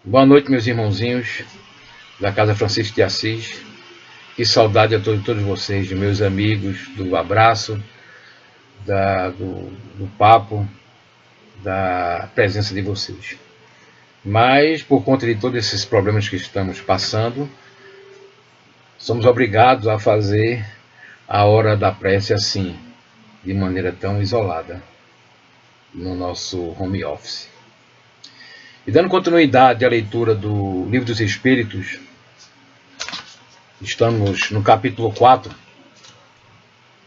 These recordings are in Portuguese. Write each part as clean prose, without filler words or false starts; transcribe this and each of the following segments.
Boa noite, meus irmãozinhos da Casa Francisco de Assis. Que saudade a todos vocês, de meus amigos, do abraço, do papo, da presença de vocês. Mas, por conta de todos esses problemas que estamos passando, somos obrigados a fazer a hora da prece assim, de maneira tão isolada, no nosso home office. E dando continuidade à leitura do Livro dos Espíritos, estamos no capítulo 4,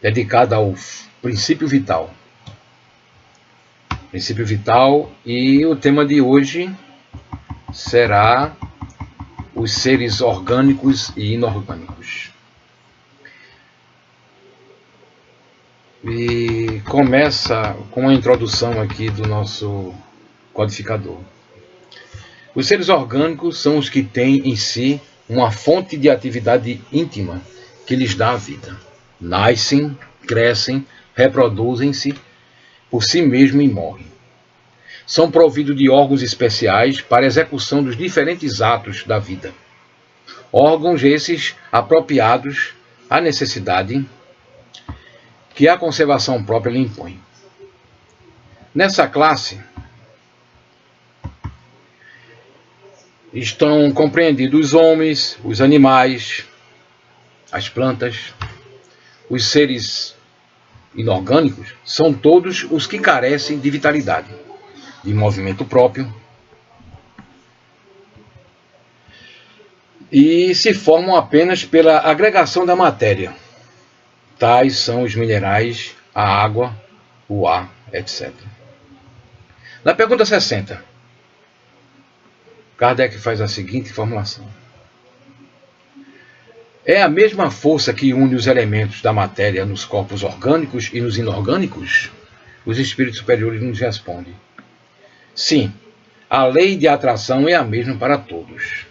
dedicado ao princípio vital. Princípio vital, e o tema de hoje será os seres orgânicos e inorgânicos. E começa com a introdução aqui do nosso codificador. Os seres orgânicos são os que têm em si uma fonte de atividade íntima que lhes dá a vida. Nascem, crescem, reproduzem-se por si mesmos e morrem. São providos de órgãos especiais para a execução dos diferentes atos da vida. Órgãos esses apropriados à necessidade que a conservação própria lhe impõe. Nessa classe estão compreendidos os homens, os animais, as plantas. Os seres inorgânicos são todos os que carecem de vitalidade, de movimento próprio, e se formam apenas pela agregação da matéria. Tais são os minerais, a água, o ar, etc. Na pergunta 60, Kardec faz a seguinte formulação: é a mesma força que une os elementos da matéria nos corpos orgânicos e nos inorgânicos? Os espíritos superiores nos respondem: sim, a lei de atração é a mesma para todos.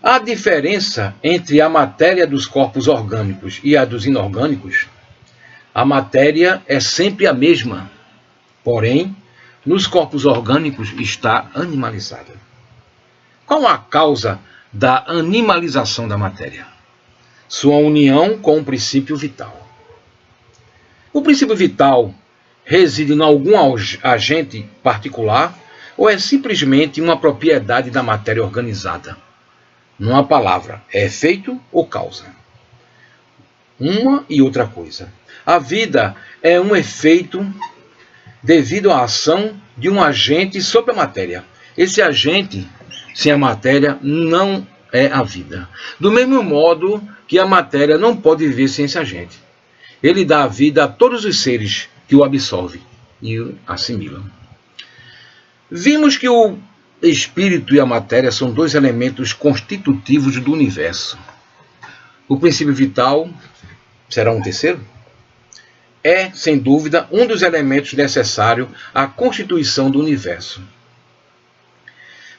A diferença entre a matéria dos corpos orgânicos e a dos inorgânicos? A matéria é sempre a mesma, porém, nos corpos orgânicos está animalizada. Qual a causa da animalização da matéria? Sua união com o princípio vital. O princípio vital reside em algum agente particular ou é simplesmente uma propriedade da matéria organizada? Numa palavra, é efeito ou causa? Uma e outra coisa. A vida é um efeito devido à ação de um agente sobre a matéria. Esse agente, sem a matéria, não é a vida. Do mesmo modo que a matéria não pode viver sem esse agente. Ele dá a vida a todos os seres que o absorvem e o assimilam. Vimos que o espírito e a matéria são dois elementos constitutivos do universo. O princípio vital será um terceiro? É, sem dúvida, um dos elementos necessários à constituição do universo,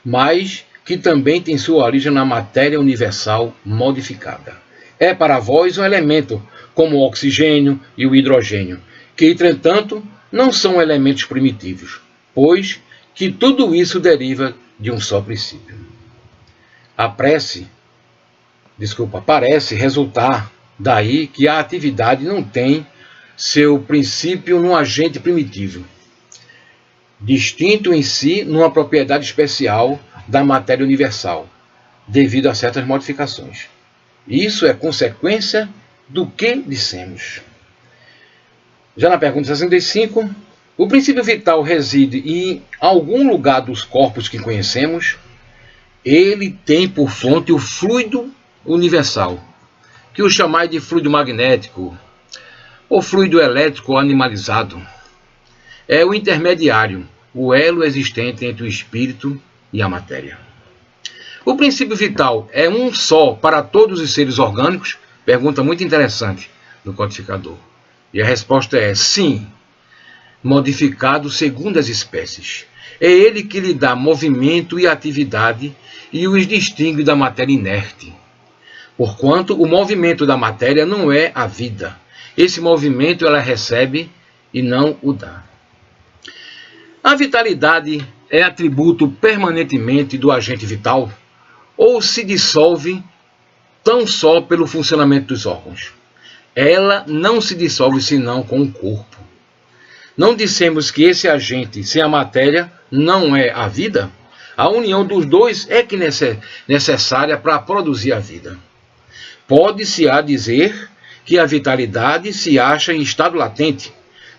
mas que também tem sua origem na matéria universal modificada. É para vós um elemento, como o oxigênio e o hidrogênio, que, entretanto, não são elementos primitivos, pois que tudo isso deriva de um só princípio. Parece resultar daí que a atividade não tem seu princípio num agente primitivo, distinto em si numa propriedade especial da matéria universal, devido a certas modificações. Isso é consequência do que dissemos. Já na pergunta 65, o princípio vital reside em algum lugar dos corpos que conhecemos. Ele tem por fonte o fluido universal, que o chamais de fluido magnético, ou fluido elétrico animalizado. É o intermediário, o elo existente entre o espírito e a matéria. O princípio vital é um só para todos os seres orgânicos? Pergunta muito interessante do codificador. E a resposta é sim, modificado segundo as espécies. É ele que lhe dá movimento e atividade e os distingue da matéria inerte. Porquanto o movimento da matéria não é a vida. Esse movimento ela recebe e não o dá. A vitalidade é atributo permanentemente do agente vital ou se dissolve tão só pelo funcionamento dos órgãos? Ela não se dissolve senão com o corpo. Não dissemos que esse agente sem a matéria não é a vida? A união dos dois é que necessária para produzir a vida. Pode-se-á dizer que a vitalidade se acha em estado latente,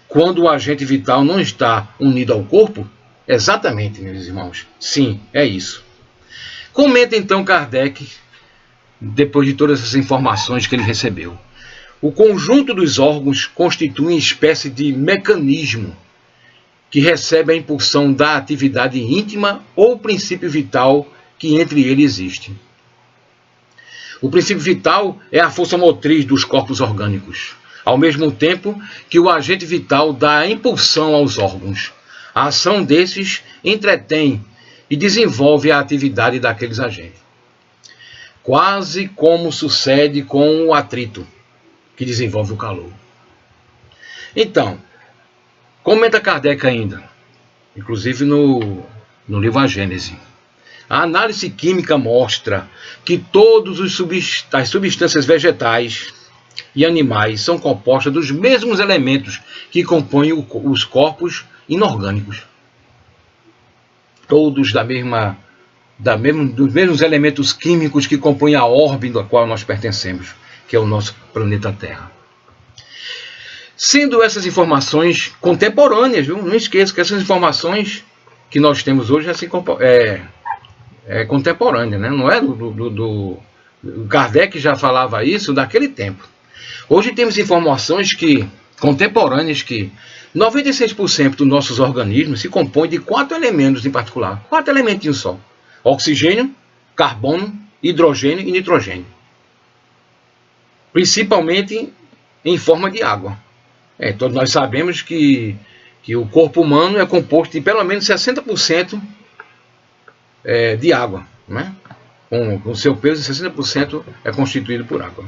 quando o agente vital não está unido ao corpo? Exatamente, meus irmãos. Sim, é isso. Comenta então Kardec, depois de todas essas informações que ele recebeu. O conjunto dos órgãos constitui uma espécie de mecanismo que recebe a impulsão da atividade íntima ou princípio vital que entre eles existe. O princípio vital é a força motriz dos corpos orgânicos, ao mesmo tempo que o agente vital dá a impulsão aos órgãos. A ação desses entretém e desenvolve a atividade daqueles agentes. Quase como sucede com o atrito, que desenvolve o calor. Então, comenta Kardec ainda, inclusive no livro A Gênese. A análise química mostra que todas as substâncias vegetais e animais são compostas dos mesmos elementos que compõem os corpos inorgânicos. Todos dos mesmos elementos químicos que compõem a orbe da qual nós pertencemos, que é o nosso planeta Terra. Sendo essas informações contemporâneas, viu? Não esqueça que essas informações que nós temos hoje é contemporânea, né? Não é do Kardec já falava isso daquele tempo. Hoje temos informações contemporâneas que 96% dos nossos organismos se compõem de 4 elementos em particular. 4 elementinhos só. Oxigênio, carbono, hidrogênio e nitrogênio. Principalmente em forma de água. Todos nós sabemos que o corpo humano é composto de pelo menos 60% de água, né? Com seu peso, 60% é constituído por água.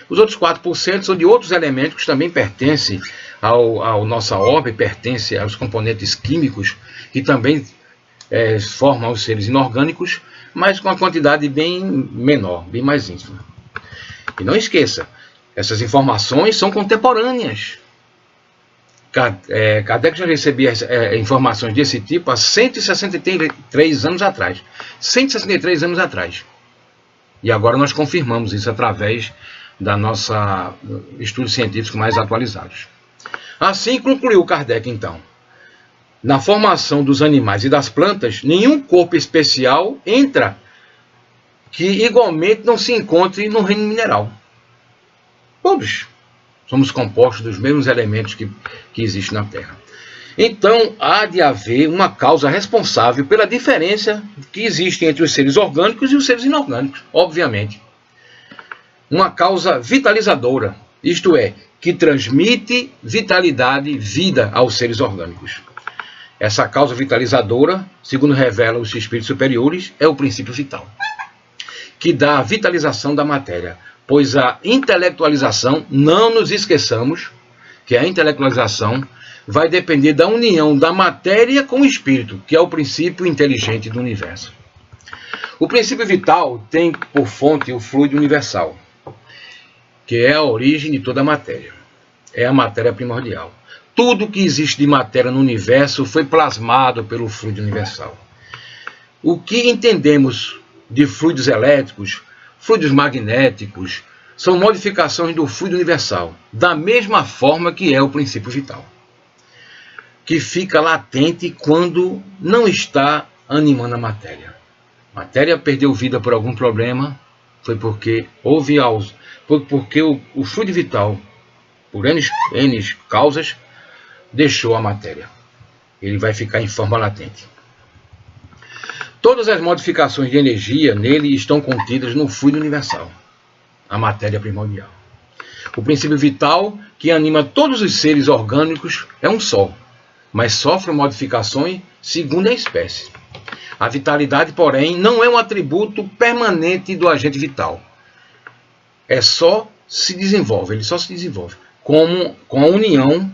Os outros 4% são de outros elementos que também pertencem ao nossa orbe, pertencem aos componentes químicos que também formam os seres inorgânicos, mas com uma quantidade bem menor, bem mais ínfima. E não esqueça, essas informações são contemporâneas. Kardec já recebia informações desse tipo há 163 anos atrás. 163 anos atrás. E agora nós confirmamos isso através da nossa estudos científicos mais atualizados. Assim concluiu Kardec, então. Na formação dos animais e das plantas, nenhum corpo especial entra que igualmente não se encontre no reino mineral. Todos somos compostos dos mesmos elementos que existem na Terra. Então, há de haver uma causa responsável pela diferença que existe entre os seres orgânicos e os seres inorgânicos, obviamente. Uma causa vitalizadora, isto é, que transmite vitalidade, vida aos seres orgânicos. Essa causa vitalizadora, segundo revelam os espíritos superiores, é o princípio vital, que dá a vitalização da matéria. Pois a intelectualização, não nos esqueçamos que a intelectualização vai depender da união da matéria com o espírito, que é o princípio inteligente do universo. O princípio vital tem por fonte o fluido universal, que é a origem de toda a matéria. É a matéria primordial. Tudo que existe de matéria no universo foi plasmado pelo fluido universal. O que entendemos de fluidos elétricos, fluidos magnéticos, são modificações do fluido universal, da mesma forma que é o princípio vital, que fica latente quando não está animando a matéria. A matéria perdeu vida por algum problema, foi porque o fluido vital, por N causas, deixou a matéria. Ele vai ficar em forma latente. Todas as modificações de energia nele estão contidas no fluido universal, a matéria primordial. O princípio vital que anima todos os seres orgânicos é um só, mas sofre modificações segundo a espécie. A vitalidade, porém, não é um atributo permanente do agente vital. Ele só se desenvolve com a união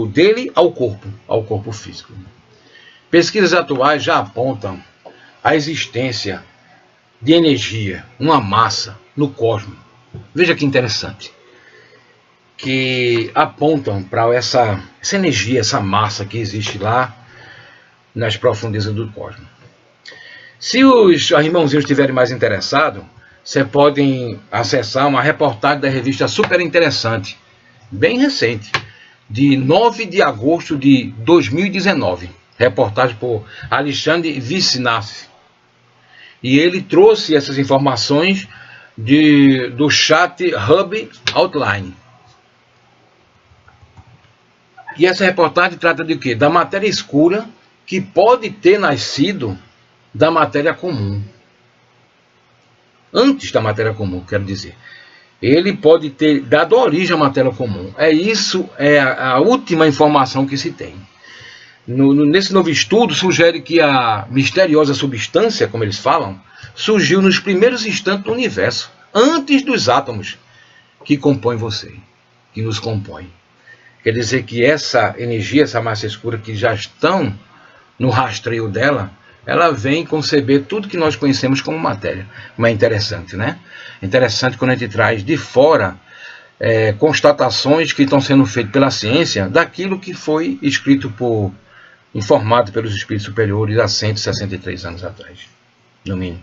dele ao corpo físico. Pesquisas atuais já apontam a existência de energia, uma massa no cosmos. Veja que interessante. Que apontam para essa energia, essa massa que existe lá nas profundezas do cosmos. Se os irmãozinhos estiverem mais interessados, vocês podem acessar uma reportagem da revista Super Interessante, bem recente, de 9 de agosto de 2019. Reportagem por Alexandre Vicinassi. E ele trouxe essas informações do chat Hub Outline. E essa reportagem trata de quê? Da matéria escura que pode ter nascido da matéria comum. Antes da matéria comum, quero dizer. Ele pode ter dado origem à matéria comum. Isso é a última informação que se tem. Nesse novo estudo, sugere que a misteriosa substância, como eles falam, surgiu nos primeiros instantes do universo, antes dos átomos que compõem você, que nos compõem. Quer dizer que essa energia, essa massa escura que já estão no rastreio dela, ela vem conceber tudo que nós conhecemos como matéria. Mas é interessante, né? Interessante quando a gente traz de fora constatações que estão sendo feitas pela ciência daquilo que foi escrito informado pelos espíritos superiores há 163 anos atrás, no mínimo.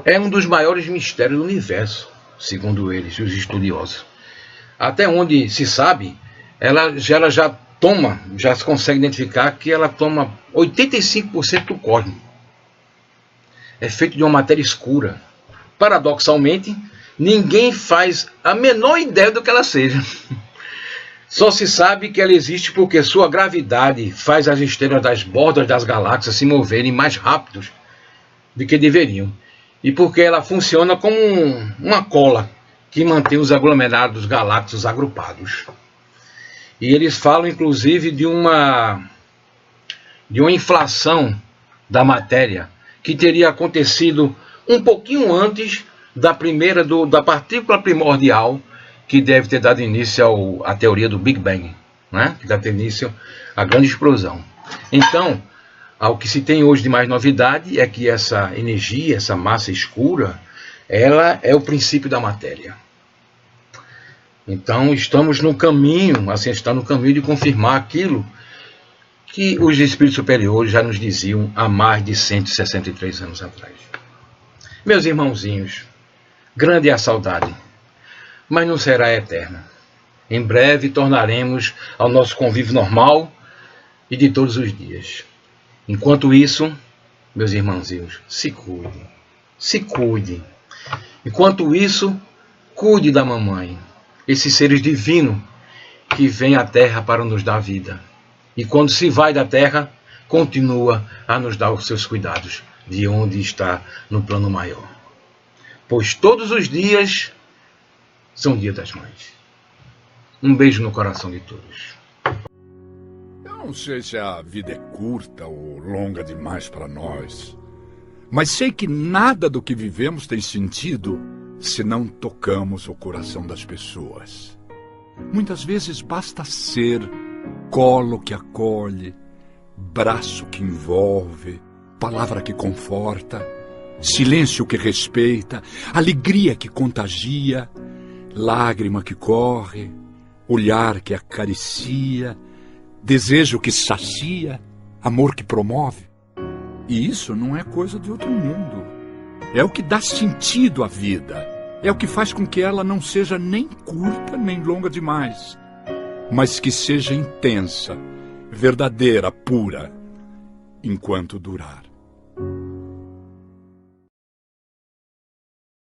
É um dos maiores mistérios do universo, segundo eles, os estudiosos. Até onde se sabe, ela já se consegue identificar que ela toma 85% do cosmos. É feito de uma matéria escura. Paradoxalmente, ninguém faz a menor ideia do que ela seja. Só se sabe que ela existe porque sua gravidade faz as estrelas das bordas das galáxias se moverem mais rápidos do que deveriam. E porque ela funciona como uma cola que mantém os aglomerados galácticos agrupados. E eles falam, inclusive, de uma inflação da matéria que teria acontecido um pouquinho antes da partícula primordial, que deve ter dado início à teoria do Big Bang, né? Que dá início à grande explosão. Então, o que se tem hoje de mais novidade é que essa energia, essa massa escura, ela é o princípio da matéria. Então, estamos no caminho, a ciência está no caminho de confirmar aquilo que os espíritos superiores já nos diziam há mais de 163 anos atrás. Meus irmãozinhos, grande é a saudade, mas não será eterna. Em breve tornaremos ao nosso convívio normal e de todos os dias. Enquanto isso, meus irmãozinhos, se cuidem. Se cuidem. Enquanto isso, cuide da mamãe. Esses seres divinos que vêm à Terra para nos dar vida. E quando se vai da Terra, continua a nos dar os seus cuidados, de onde está no plano maior. Pois todos os dias são dia das mães. Um beijo no coração de todos. Eu não sei se a vida é curta ou longa demais para nós, mas sei que nada do que vivemos tem sentido se não tocamos o coração das pessoas. Muitas vezes basta ser colo que acolhe, braço que envolve, palavra que conforta, silêncio que respeita, alegria que contagia, lágrima que corre, olhar que acaricia, desejo que sacia, amor que promove. E isso não é coisa de outro mundo. É o que dá sentido à vida. É o que faz com que ela não seja nem curta nem longa demais, mas que seja intensa, verdadeira, pura, enquanto durar.